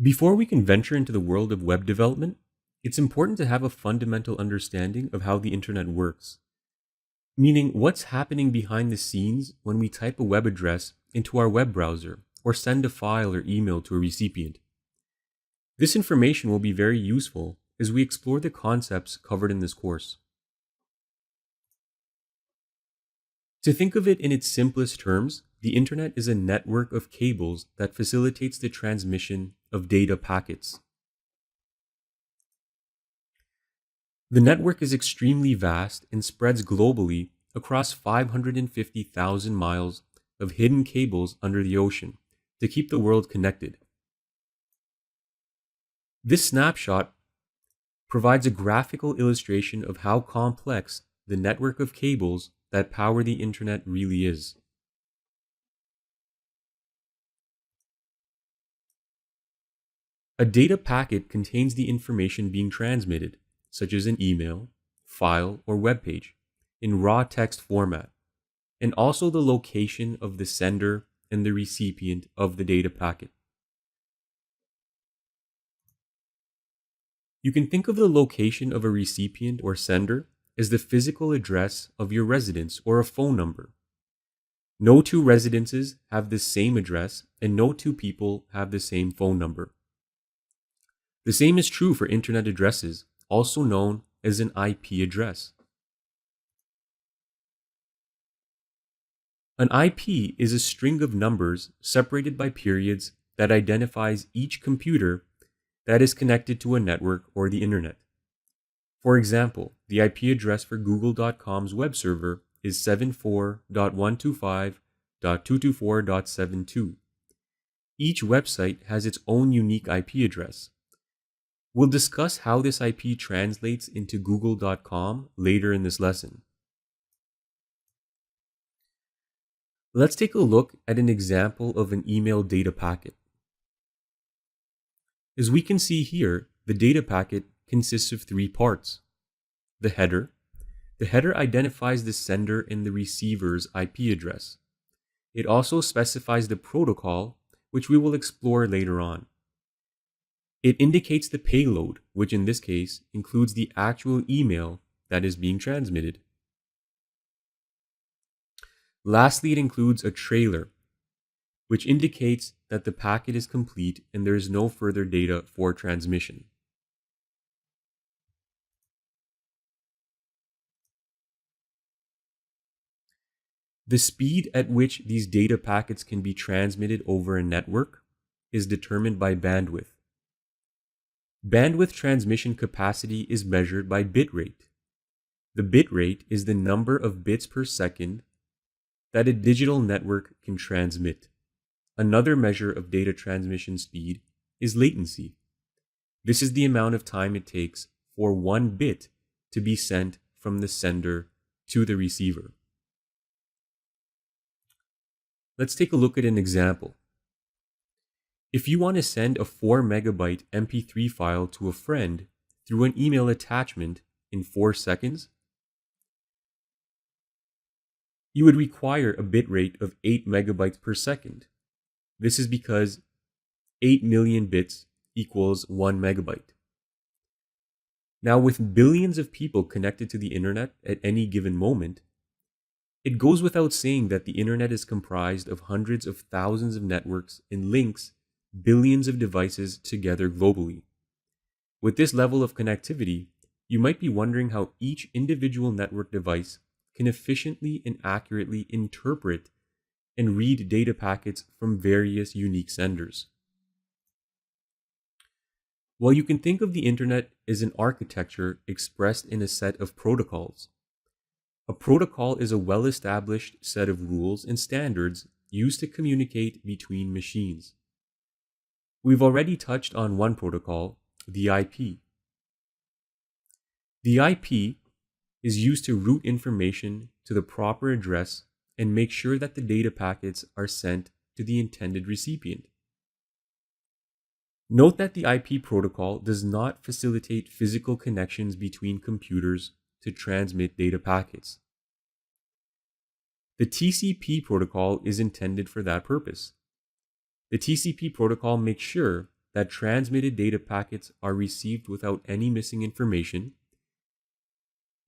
Before we can venture into the world of web development, it's important to have a fundamental understanding of how the internet works, meaning what's happening behind the scenes when we type a web address into our web browser or send a file or email to a recipient. This information will be very useful as we explore the concepts covered in this course. To think of it in its simplest terms, the internet is a network of cables that facilitates the transmission of data packets. The network is extremely vast and spreads globally across 550,000 miles of hidden cables under the ocean to keep the world connected. This snapshot provides a graphical illustration of how complex the network of cables that power the internet really is. A data packet contains the information being transmitted, such as an email, file, or web page, in raw text format, and also the location of the sender and the recipient of the data packet. You can think of the location of a recipient or sender as the physical address of your residence or a phone number. No two residences have the same address, and no two people have the same phone number. The same is true for internet addresses, also known as an IP address. An IP is a string of numbers separated by periods that identifies each computer that is connected to a network or the internet. For example, the IP address for Google.com's web server is 74.125.224.72. Each website has its own unique IP address. We'll discuss how this IP translates into Google.com later in this lesson. Let's take a look at an example of an email data packet. As we can see here, the data packet consists of three parts. The header. The header identifies the sender and the receiver's IP address. It also specifies the protocol, which we will explore later on. It indicates the payload, which in this case includes the actual email that is being transmitted. Lastly, it includes a trailer, which indicates that the packet is complete and there is no further data for transmission. The speed at which these data packets can be transmitted over a network is determined by bandwidth. Bandwidth transmission capacity is measured by bit rate. The bit rate is the number of bits per second that a digital network can transmit. Another measure of data transmission speed is latency. This is the amount of time it takes for one bit to be sent from the sender to the receiver. Let's take a look at an example. If you want to send a 4 megabyte MP3 file to a friend through an email attachment in 4 seconds, you would require a bit rate of 8 megabytes per second. This is because 8 million bits equals 1 megabyte. Now, with billions of people connected to the internet at any given moment, it goes without saying that the internet is comprised of hundreds of thousands of networks and links billions of devices together globally. With this level of connectivity, you might be wondering how each individual network device can efficiently and accurately interpret and read data packets from various unique senders. While you can think of the internet as an architecture expressed in a set of protocols, a protocol is a well-established set of rules and standards used to communicate between machines. We've already touched on one protocol, the IP. The IP is used to route information to the proper address and make sure that the data packets are sent to the intended recipient. Note that the IP protocol does not facilitate physical connections between computers to transmit data packets. The TCP protocol is intended for that purpose. The TCP protocol makes sure that transmitted data packets are received without any missing information.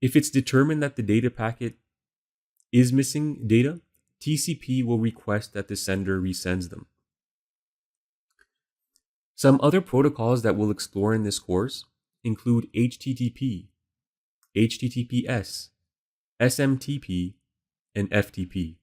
If it's determined that the data packet is missing data, TCP will request that the sender resends them. Some other protocols that we'll explore in this course include HTTP, HTTPS, SMTP, and FTP.